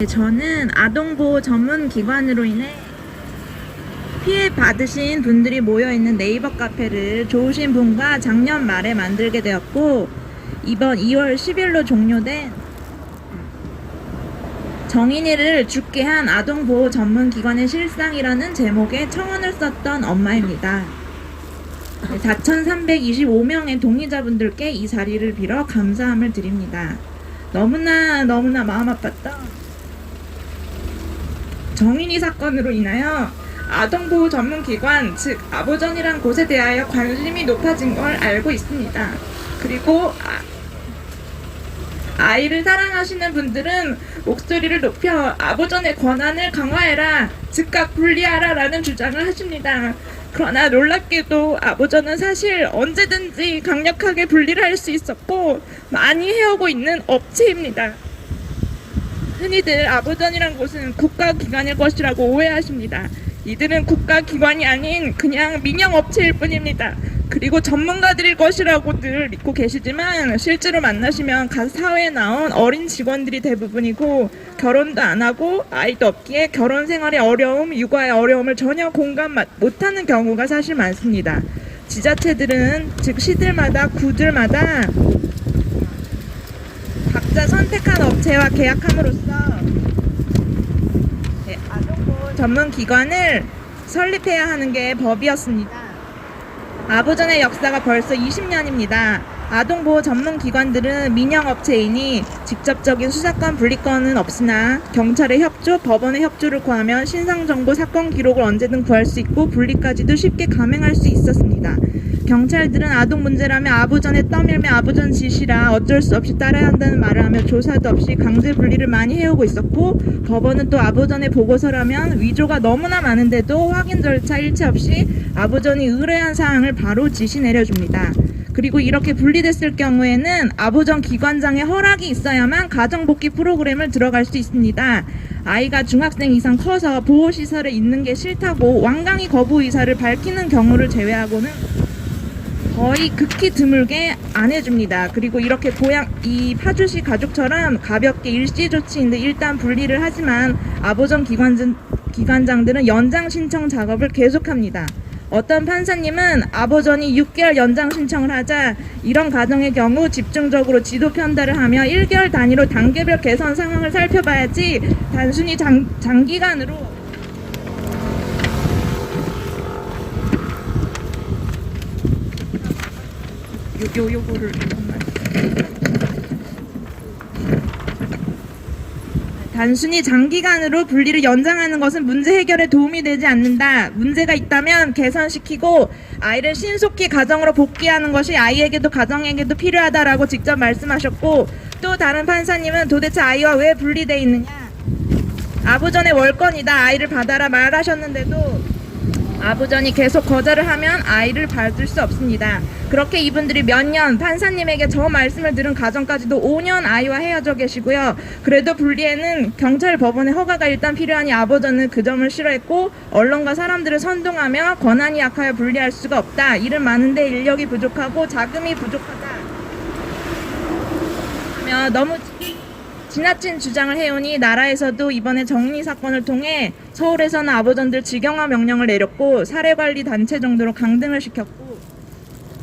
저는 아동보호 전문기관으로 인해 피해 받으신 분들이 모여있는 네이버 카페를 좋으신 분과 작년 말에 만들게 되었고, 이번 2월 10일로 종료된 정인이를 죽게 한 아동보호 전문기관의 실상이라는 제목의 청원을 썼던 엄마입니다. 4,325명의 동의자분들께 이 자리를 빌어 감사함을 드립니다. 너무나 마음 아팠던 정인이 사건으로 인하여 아동보호 전문기관, 즉 아보전이란 곳에 대하여 관심이 높아진 걸 알고 있습니다. 그리고 아이를 사랑하시는 분들은 목소리를 높여 아보전의 권한을 강화해라, 즉각 분리하라 라는 주장을 하십니다. 그러나 놀랍게도 아보전은 사실 언제든지 강력하게 분리를 할 수 있었고 많이 해오고 있는 업체입니다. 흔히들 아보전이란 곳은 국가기관일 것이라고 오해하십니다. 이들은 국가기관이 아닌 그냥 민영업체일 뿐입니다. 그리고 전문가들일 것이라고들 믿고 계시지만 실제로 만나시면 각 사회에 나온 어린 직원들이 대부분이고, 결혼도 안 하고 아이도 없기에 결혼 생활의 어려움, 육아의 어려움을 전혀 공감 못하는 경우가 사실 많습니다. 지자체들은 즉 시들마다 구들마다 각자 선택한 업체와 계약함으로써 아동보호 전문기관을 설립해야 하는 게 법이었습니다. 아보전의 역사가 벌써 20년입니다. 아동보호 전문기관들은 민영업체이니 직접적인 수사권 분리권은 없으나 경찰의 협조, 법원의 협조를 구하면 신상정보 사건 기록을 언제든 구할 수 있고 분리까지도 쉽게 감행할 수 있었습니다. 경찰들은 아동 문제라며 아보전에 떠밀며 아보전 지시라 어쩔 수 없이 따라야 한다는 말을 하며 조사도 없이 강제 분리를 많이 해오고 있었고, 법원은 또 아보전의 보고서라면 위조가 너무나 많은데도 확인 절차 일체 없이 아보전이 의뢰한 사항을 바로 지시 내려줍니다. 그리고 이렇게 분리됐을 경우에는 아보전 기관장의 허락이 있어야만 가정복귀 프로그램을 들어갈 수 있습니다. 아이가 중학생 이상 커서 보호시설에 있는 게 싫다고 완강히 거부 의사를 밝히는 경우를 제외하고는 거의 극히 드물게 안 해줍니다. 그리고 이렇게 이 파주시 가족처럼 가볍게 일시조치인데 일단 분리를 하지만 아보전 기관장들은 연장 신청 작업을 계속합니다. 어떤 판사님은 아보전이 6개월 연장 신청을 하자 이런 가정의 경우 집중적으로 지도 편달을 하며 1개월 단위로 단계별 개선 상황을 살펴봐야지 단순히 장기간으로 요거를 단순히 장기간으로 분리를 연장하는 것은 문제 해결에 도움이 되지 않는다. 문제가 있다면 개선시키고 아이를 신속히 가정으로 복귀하는 것이 아이에게도 가정에게도 필요하다라고 직접 말씀하셨고, 또 다른 판사님은 도대체 아이와 왜 분리되어 있느냐, 아보전의 월권이다, 아이를 받아라 말하셨는데도 아보전이 계속 거절을 하면 아이를 받을 수 없습니다. 그렇게 이분들이 몇 년, 판사님에게 저 말씀을 들은 가정까지도 5년 아이와 헤어져 계시고요. 그래도 분리에는 경찰, 법원의 허가가 일단 필요하니 아보전은 그 점을 싫어했고, 언론과 사람들을 선동하며 권한이 약하여 분리할 수가 없다, 일은 많은데 인력이 부족하고 자금이 부족하다 너무 지나친 주장을 해오니 나라에서도 이번에 정리 사건을 통해 서울에서는 아보전들 직영화 명령을 내렸고 사례관리 단체 정도로 강등을 시켰고,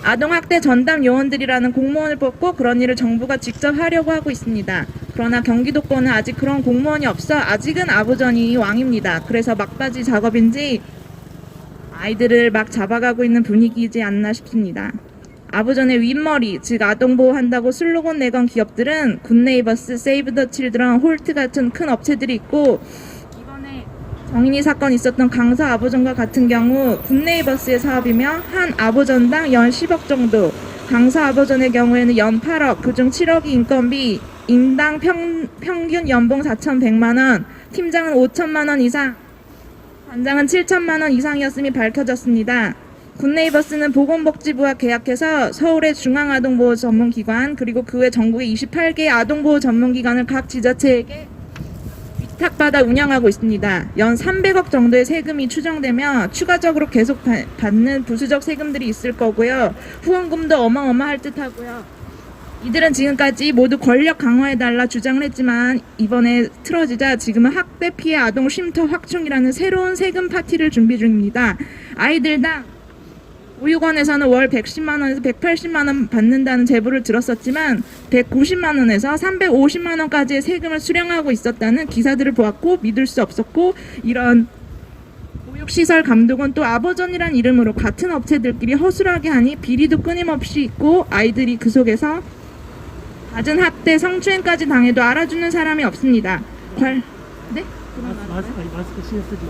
아동학대 전담 요원들이라는 공무원을 뽑고 그런 일을 정부가 직접 하려고 하고 있습니다. 그러나 경기도권은 아직 그런 공무원이 없어 아직은 아보전이 왕입니다. 그래서 막바지 작업인지 아이들을 막 잡아가고 있는 분위기이지 않나 싶습니다. 아보전의 윗머리, 즉 아동보호한다고 슬로건 내건 기업들은 굿네이버스, 세이브 더 칠드런, 홀트 같은 큰 업체들이 있고, 이번에 정인이 사건 있었던 강서 아보전과 같은 경우 굿네이버스의 사업이며 한 아보전당 연 10억 정도, 강서 아보전의 경우에는 연 8억, 그중 7억이 인건비, 인당 평균 연봉 4,100만원, 팀장은 5천만원 이상, 단장은 7천만원 이상이었음이 밝혀졌습니다. 굿네이버스는 보건복지부와 계약해서 서울의 중앙아동보호 전문기관, 그리고 그 외 전국의 28개의 아동보호 전문기관을 각 지자체에게 위탁받아 운영하고 있습니다. 연 300억 정도의 세금이 추정되며 추가적으로 계속 받는 부수적 세금들이 있을 거고요. 후원금도 어마어마할 듯 하고요. 이들은 지금까지 모두 권력 강화해달라 주장을 했지만 이번에 틀어지자 지금은 학대 피해 아동 쉼터 확충이라는 새로운 세금 파티를 준비 중입니다. 아이들당 보육원에서는 월 110만 원에서 180만 원 받는다는 제보를 들었었지만 190만 원에서 350만 원까지의 세금을 수령하고 있었다는 기사들을 보았고 믿을 수 없었고, 이런 보육시설 감독은 또 아버전이란 이름으로 같은 업체들끼리 허술하게 하니 비리도 끊임없이 있고, 아이들이 그 속에서 갖은 학대, 성추행까지 당해도 알아주는 사람이 없습니다. 네? 마스크 신경 쓰지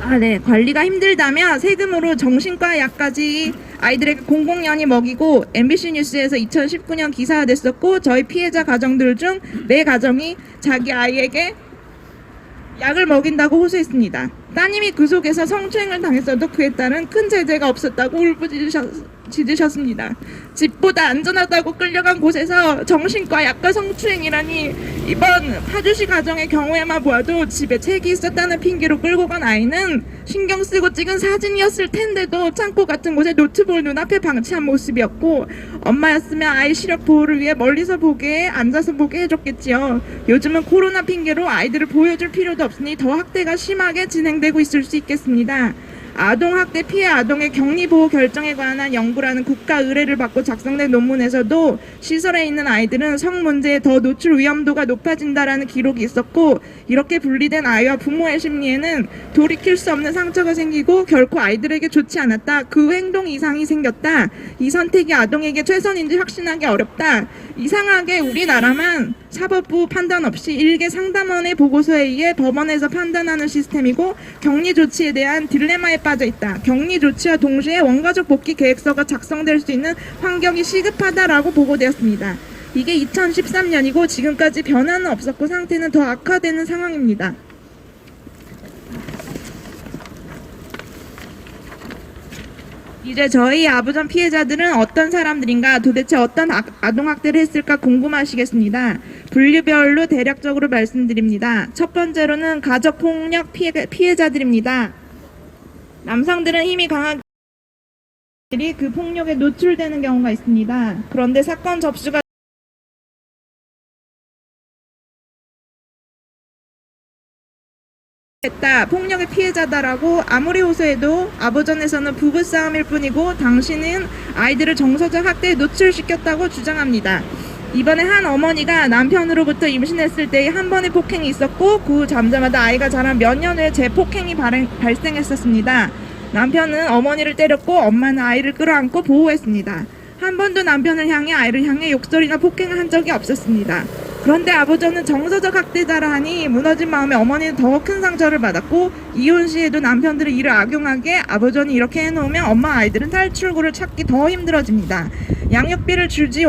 말고. 네. 관리가 힘들다며 세금으로 정신과 약까지 아이들에게 공공연히 먹이고 MBC 뉴스에서 2019년 기사화됐었고, 저희 피해자 가정들 중 매 가정이 자기 아이에게 약을 먹인다고 호소했습니다. 따님이 그 속에서 성추행을 당했어도 그에 따른 큰 제재가 없었다고 울부짖으셨습니다. 집보다 안전하다고 끌려간 곳에서 정신과 약과 성추행이라니, 이번 파주시 가정의 경우에만 보아도 집에 책이 있었다는 핑계로 끌고 간 아이는 신경 쓰고 찍은 사진이었을 텐데도 창고 같은 곳에 노트북을 눈앞에 방치한 모습이었고, 엄마였으면 아이 시력 보호를 위해 멀리서 보게, 앉아서 보게 해줬겠지요. 요즘은 코로나 핑계로 아이들을 보여줄 필요도 없으니 더 학대가 심하게 진행되고 있을 수 있겠습니다. 아동학대 피해 아동의 격리보호 결정에 관한 연구라는 국가 의뢰를 받고 작성된 논문에서도 시설에 있는 아이들은 성문제에 더 노출 위험도가 높아진다라는 기록이 있었고, 이렇게 분리된 아이와 부모의 심리에는 돌이킬 수 없는 상처가 생기고 결코 아이들에게 좋지 않았다. 그 행동 이상이 생겼다. 이 선택이 아동에게 최선인지 확신하기 어렵다. 이상하게 우리나라만 사법부 판단 없이 일개 상담원의 보고서에 의해 법원에서 판단하는 시스템이고, 격리 조치에 대한 딜레마에 빠져 있다. 격리 조치와 동시에 원가족 복귀 계획서가 작성될 수 있는 환경이 시급하다라고 보고되었습니다. 이게 2013년이고 지금까지 변화는 없었고 상태는 더 악화되는 상황입니다. 이제 저희 아부전 피해자들은 어떤 사람들인가, 도대체 어떤 아동학대를 했을까 궁금하시겠습니다. 분류별로 대략적으로 말씀드립니다. 첫 번째로는 가족폭력 피해자들입니다. 남성들은 힘이 강한 들이 그 폭력에 노출되는 경우가 있습니다. 그런데 사건 접수가 했다, 폭력의 피해자다라고 아무리 호소해도 아부전에서는 부부싸움일 뿐이고 당신은 아이들을 정서적 학대에 노출시켰다고 주장합니다. 이번에 한 어머니가 남편으로부터 임신했을 때에 한 번의 폭행이 있었고, 그 후 잠자마자 아이가 자란 몇 년 후에 재폭행이 발생했었습니다. 남편은 어머니를 때렸고 엄마는 아이를 끌어안고 보호했습니다. 한 번도 남편을 향해 아이를 향해 욕설이나 폭행을 한 적이 없었습니다. 그런데 아버지는 정서적 학대자라 하니 무너진 마음에 어머니는 더 큰 상처를 받았고, 이혼 시에도 남편들이 이를 악용하게 아버지는 이렇게 해놓으면 엄마 아이들은 탈출구를 찾기 더 힘들어집니다. 양육비를 주기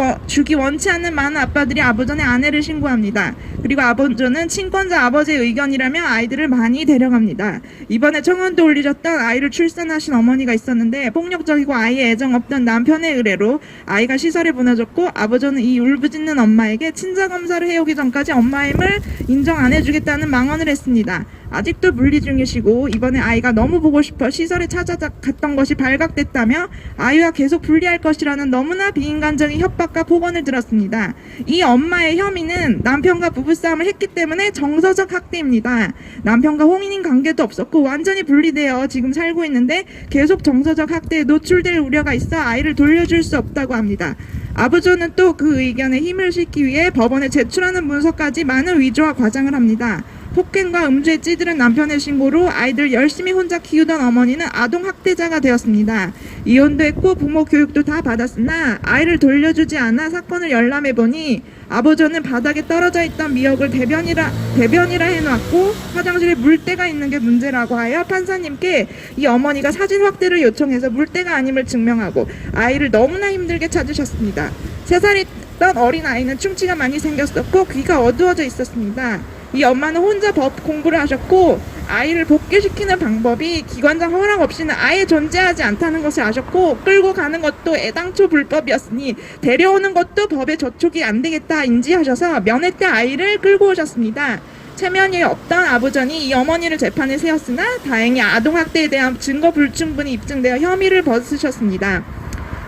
원치 않는 많은 아빠들이 아버지의 아내를 신고합니다. 그리고 아버지는 친권자 아버지의 의견이라며 아이들을 많이 데려갑니다. 이번에 청원도 올리셨던 아이를 출산하신 어머니가 있었는데, 폭력적이고 아이에 애정 없던 남편의 의뢰로 아이가 시설에 보내졌고, 아버지는 이 울부짖는 엄마에게 친자검사를 해오기 전까지 엄마임을 인정 안 해주겠다는 망언을 했습니다. 아직도 물리 중이시고, 이번에 아이가 너무 보고 싶어 시설에 찾아갔던 것이 발각됐다며 아이와 계속 분리할 것이라는 너무나 비인간적인 협박과 폭언을 들었습니다. 이 엄마의 혐의는 남편과 부부싸움을 했기 때문에 정서적 학대입니다. 남편과 혼인 관계도 없었고 완전히 분리되어 지금 살고 있는데 계속 정서적 학대에 노출될 우려가 있어 아이를 돌려줄 수 없다고 합니다. 아부조는 또 그 의견에 힘을 실기 위해 법원에 제출하는 문서까지 많은 위조와 과장을 합니다. 폭행과 음주에 찌들은 남편의 신고로 아이들 열심히 혼자 키우던 어머니는 아동학대자가 되었습니다. 이혼도 했고 부모 교육도 다 받았으나 아이를 돌려주지 않아 사건을 열람해보니 아버지는 바닥에 떨어져 있던 미역을 대변이라 해놓았고 화장실에 물때가 있는 게 문제라고 하여 판사님께 이 어머니가 사진 확대를 요청해서 물때가 아님을 증명하고 아이를 너무나 힘들게 찾으셨습니다. 3살이던 어린아이는 충치가 많이 생겼었고 귀가 어두워져 있었습니다. 이 엄마는 혼자 법 공부를 하셨고 아이를 복귀시키는 방법이 기관장 허락 없이는 아예 존재하지 않다는 것을 아셨고, 끌고 가는 것도 애당초 불법이었으니 데려오는 것도 법에 저촉이 안 되겠다 인지하셔서 면회 때 아이를 끌고 오셨습니다. 체면이 없던 아부전이 이 어머니를 재판에 세웠으나 다행히 아동학대에 대한 증거 불충분이 입증되어 혐의를 벗으셨습니다.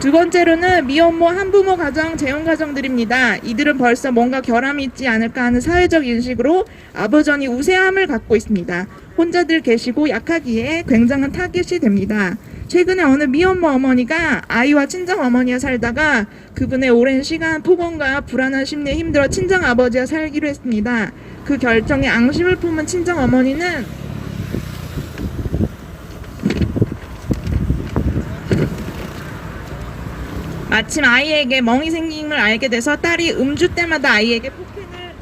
두 번째로는 미혼모 한부모 가정, 재혼 가정들입니다. 이들은 벌써 뭔가 결함이 있지 않을까 하는 사회적 인식으로 아버전이 우세함을 갖고 있습니다. 혼자들 계시고 약하기에 굉장한 타겟이 됩니다. 최근에 어느 미혼모 어머니가 아이와 친정 어머니와 살다가 그분의 오랜 시간 폭언과 불안한 심리에 힘들어 친정 아버지와 살기로 했습니다. 그 결정에 앙심을 품은 친정 어머니는 마침 아이에게 멍이 생김을 알게 돼서 딸이 음주 때마다 아이에게 폭행을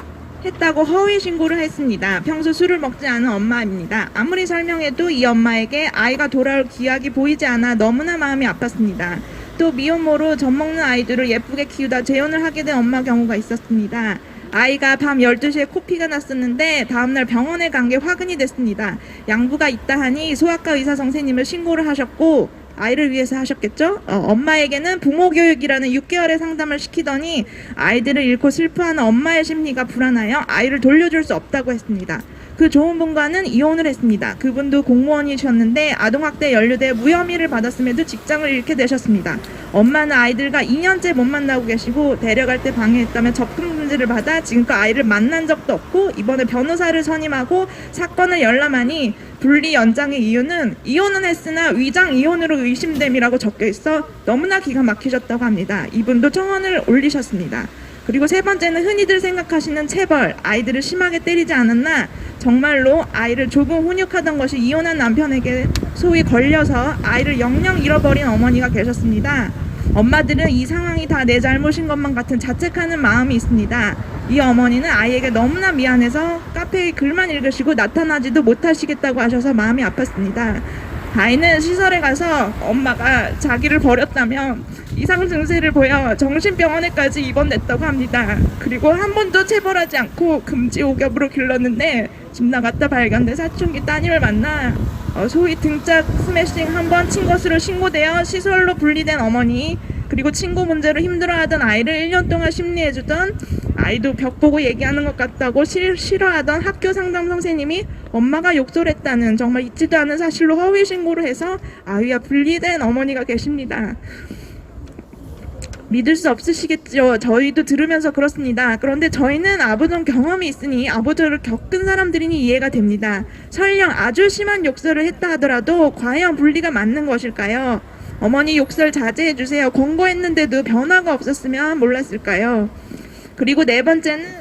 했다고 허위 신고를 했습니다. 평소 술을 먹지 않은 엄마입니다. 아무리 설명해도 이 엄마에게 아이가 돌아올 기약이 보이지 않아 너무나 마음이 아팠습니다. 또 미혼모로 젖먹는 아이들을 예쁘게 키우다 재혼을 하게 된 엄마 경우가 있었습니다. 아이가 밤 12시에 코피가 났었는데 다음날 병원에 간 게 화근이 됐습니다. 양부가 있다 하니 소아과 의사 선생님을 신고를 하셨고 아이를 위해서 하셨겠죠? 엄마에게는 부모 교육이라는 6개월의 상담을 시키더니 아이들을 잃고 슬퍼하는 엄마의 심리가 불안하여 아이를 돌려줄 수 없다고 했습니다. 그 좋은 분과는 이혼을 했습니다. 그분도 공무원이셨는데 아동학대에 연루돼 무혐의를 받았음에도 직장을 잃게 되셨습니다. 엄마는 아이들과 2년째 못 만나고 계시고 데려갈 때 방해했다며 접근 금지를 받아 지금껏 아이를 만난 적도 없고 이번에 변호사를 선임하고 사건을 열람하니 분리 연장의 이유는 이혼은 했으나 위장 이혼으로 의심됨이라고 적혀 있어 너무나 기가 막히셨다고 합니다. 이분도 청원을 올리셨습니다. 그리고 세 번째는 흔히들 생각하시는 체벌, 아이들을 심하게 때리지 않았나 정말로 아이를 조금 훈육하던 것이 이혼한 남편에게 소위 걸려서 아이를 영영 잃어버린 어머니가 계셨습니다. 엄마들은 이 상황이 다 내 잘못인 것만 같은 자책하는 마음이 있습니다. 이 어머니는 아이에게 너무나 미안해서 카페에 글만 읽으시고 나타나지도 못하시겠다고 하셔서 마음이 아팠습니다. 아이는 시설에 가서 엄마가 자기를 버렸다며 이상 증세를 보여 정신병원에까지 입원됐다고 합니다. 그리고 한 번도 체벌하지 않고 금지 오겹으로 길렀는데 집 나갔다 발견돼 사춘기 따님을 만나 소위 등짝 스매싱 한 번 친 것으로 신고되어 시설로 분리된 어머니, 그리고 친구 문제로 힘들어하던 아이를 1년 동안 심리해주던, 아이도 벽 보고 얘기하는 것 같다고 싫어하던 학교 상담 선생님이 엄마가 욕설했다는 정말 있지도 않은 사실로 허위 신고를 해서 아이와 분리된 어머니가 계십니다. 믿을 수 없으시겠죠. 저희도 들으면서 그렇습니다. 그런데 저희는 아부전 경험이 있으니 아부전을 겪은 사람들이니 이해가 됩니다. 설령 아주 심한 욕설을 했다 하더라도 과연 분리가 맞는 것일까요? 어머니 욕설 자제해주세요. 권고했는데도 변화가 없었으면 몰랐을까요? 그리고 네 번째는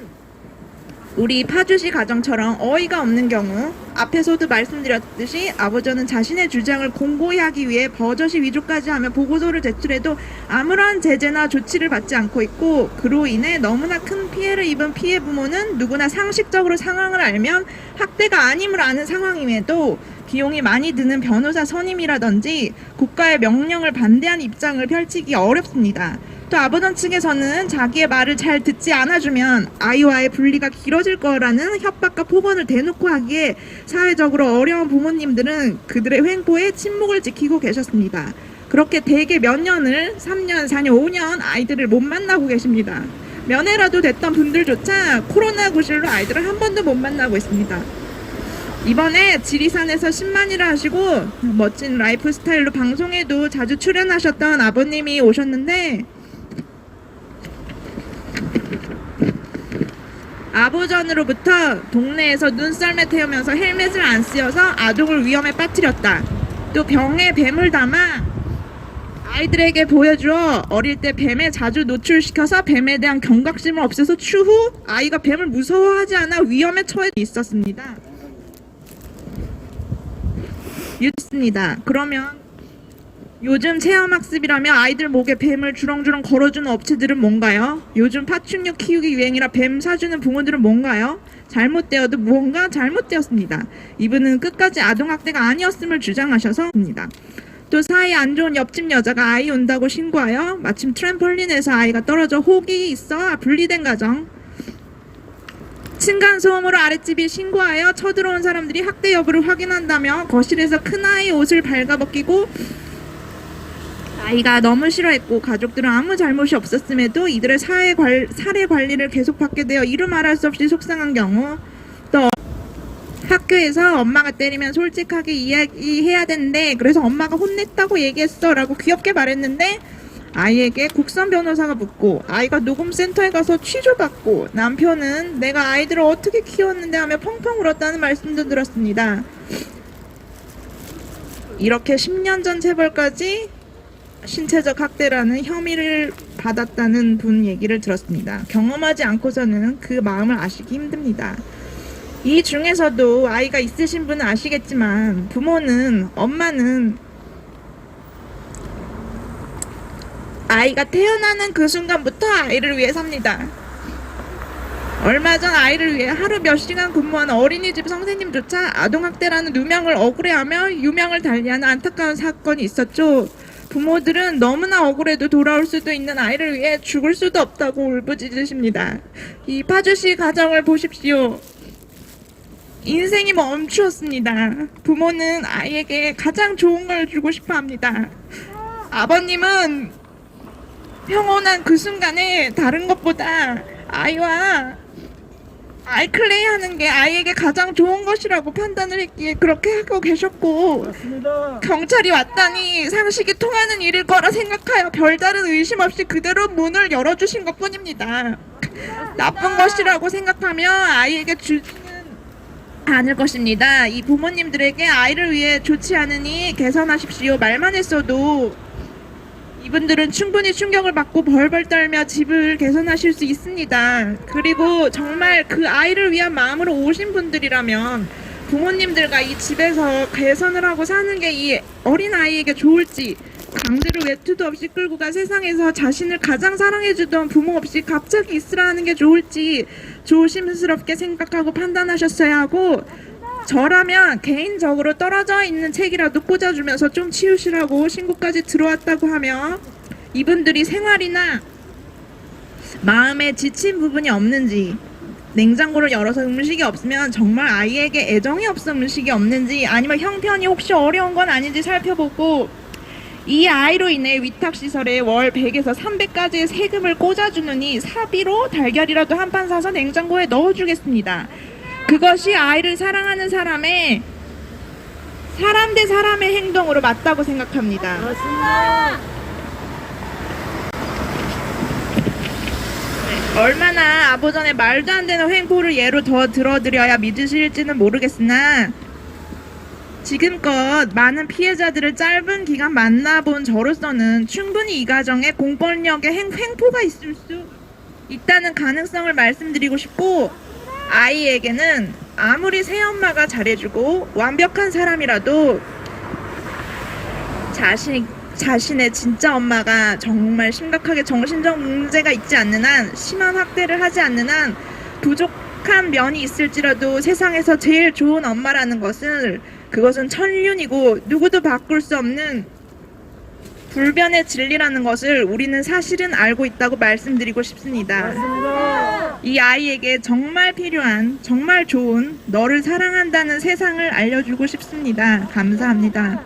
우리 파주시 가정처럼 어이가 없는 경우, 앞에서도 말씀드렸듯이 아버지는 자신의 주장을 공고히 하기 위해 버젓이 위조까지 하며 보고서를 제출해도 아무런 제재나 조치를 받지 않고 있고, 그로 인해 너무나 큰 피해를 입은 피해 부모는 누구나 상식적으로 상황을 알면 학대가 아님을 아는 상황임에도 비용이 많이 드는 변호사 선임이라든지 국가의 명령을 반대하는 입장을 펼치기 어렵습니다. 또 아버지 측에서는 자기의 말을 잘 듣지 않아주면 아이와의 분리가 길어질 거라는 협박과 폭언을 대놓고 하기에 사회적으로 어려운 부모님들은 그들의 횡포에 침묵을 지키고 계셨습니다. 그렇게 대개 몇 년을 3년, 4년, 5년 아이들을 못 만나고 계십니다. 면회라도 됐던 분들조차 코로나 구실로 아이들을 한 번도 못 만나고 있습니다. 이번에 지리산에서 10만이라 하시고 멋진 라이프 스타일로 방송에도 자주 출연하셨던 아버님이 오셨는데, 아부전으로부터 동네에서 눈썰매 태우면서 헬멧을 안 쓰여서 아동을 위험에 빠뜨렸다. 또 병에 뱀을 담아 아이들에게 보여주어 어릴 때 뱀에 자주 노출시켜서 뱀에 대한 경각심을 없애서 추후 아이가 뱀을 무서워하지 않아 위험에 처해 있었습니다. 있습니다. 그러면 요즘 체험학습이라며 아이들 목에 뱀을 주렁주렁 걸어주는 업체들은 뭔가요? 요즘 파충류 키우기 유행이라 뱀 사주는 부모들은 뭔가요? 잘못되어도 무언가 잘못되었습니다. 이분은 끝까지 아동학대가 아니었음을 주장하셔서입니다. 또 사이 안 좋은 옆집 여자가 아이 온다고 신고하여 마침 트램펄린에서 아이가 떨어져 혹이 있어 분리된 가정. 층간소음으로 아랫집이 신고하여 쳐들어온 사람들이 학대 여부를 확인한다며 거실에서 큰아이 옷을 발가벗기고 아이가 너무 싫어했고 가족들은 아무 잘못이 없었음에도 이들의 사례 관리를 계속 받게 되어 이루 말할 수 없이 속상한 경우, 또 학교에서 엄마가 때리면 솔직하게 이야기해야 되는데 그래서 엄마가 혼냈다고 얘기했어 라고 귀엽게 말했는데 아이에게 국선 변호사가 묻고 아이가 녹음센터에 가서 취조받고 남편은 내가 아이들을 어떻게 키웠는데 하며 펑펑 울었다는 말씀도 들었습니다. 이렇게 10년 전 체벌까지 신체적 학대라는 혐의를 받았다는 분 얘기를 들었습니다. 경험하지 않고서는 그 마음을 아시기 힘듭니다. 이 중에서도 아이가 있으신 분은 아시겠지만 부모는, 엄마는 아이가 태어나는 그 순간부터 아이를 위해 삽니다. 얼마 전 아이를 위해 하루 몇 시간 근무하는 어린이집 선생님조차 아동학대라는 누명을 억울해하며 유명을 달리하는 안타까운 사건이 있었죠. 부모들은 너무나 억울해도 돌아올 수도 있는 아이를 위해 죽을 수도 없다고 울부짖으십니다. 이 파주시 가정을 보십시오. 인생이 멈추었습니다. 부모는 아이에게 가장 좋은 걸 주고 싶어 합니다. 아버님은 평온한 그 순간에 다른 것보다 아이와 아이클레이 하는 게 아이에게 가장 좋은 것이라고 판단을 했기에 그렇게 하고 계셨고, 맞습니다. 경찰이 왔다니 상식이 통하는 일일 거라 생각하여 별다른 의심 없이 그대로 문을 열어주신 것 뿐입니다. 나쁜 것이라고 생각하며 아이에게 주지는 않을 것입니다. 이 부모님들에게 아이를 위해 좋지 않으니 개선하십시오 말만 했어도 이분들은 충분히 충격을 받고 벌벌 떨며 집을 개선하실 수 있습니다. 그리고 정말 그 아이를 위한 마음으로 오신 분들이라면 부모님들과 이 집에서 개선을 하고 사는 게 이 어린 아이에게 좋을지, 강제로 외투도 없이 끌고 가 세상에서 자신을 가장 사랑해주던 부모 없이 갑자기 있으라 하는 게 좋을지 조심스럽게 생각하고 판단하셨어야 하고, 저라면 개인적으로 떨어져 있는 책이라도 꽂아주면서 좀 치우시라고 신고까지 들어왔다고 하며, 이분들이 생활이나 마음에 지친 부분이 없는지, 냉장고를 열어서 음식이 없으면 정말 아이에게 애정이 없어 음식이 없는지, 아니면 형편이 혹시 어려운 건 아닌지 살펴보고, 이 아이로 인해 위탁시설에 월 100에서 300까지의 세금을 꽂아주느니 사비로 달걀이라도 한 판 사서 냉장고에 넣어주겠습니다. 그것이 아이를 사랑하는 사람의 사람 대 사람의 행동으로 맞다고 생각합니다. 맞습니다. 얼마나 아버전의 말도 안 되는 횡포를 예로 더 들어드려야 믿으실지는 모르겠으나, 지금껏 많은 피해자들을 짧은 기간 만나본 저로서는 충분히 이 가정에 공권력의 횡포가 있을 수 있다는 가능성을 말씀드리고 싶고, 아이에게는 아무리 새엄마가 잘해주고 완벽한 사람이라도 자신의 진짜 엄마가 정말 심각하게 정신적 문제가 있지 않는 한, 심한 학대를 하지 않는 한 부족한 면이 있을지라도 세상에서 제일 좋은 엄마라는 것은, 그것은 천륜이고 누구도 바꿀 수 없는 불변의 진리라는 것을 우리는 사실은 알고 있다고 말씀드리고 싶습니다. 맞습니다. 이 아이에게 정말 필요한, 정말 좋은 너를 사랑한다는 세상을 알려주고 싶습니다. 감사합니다.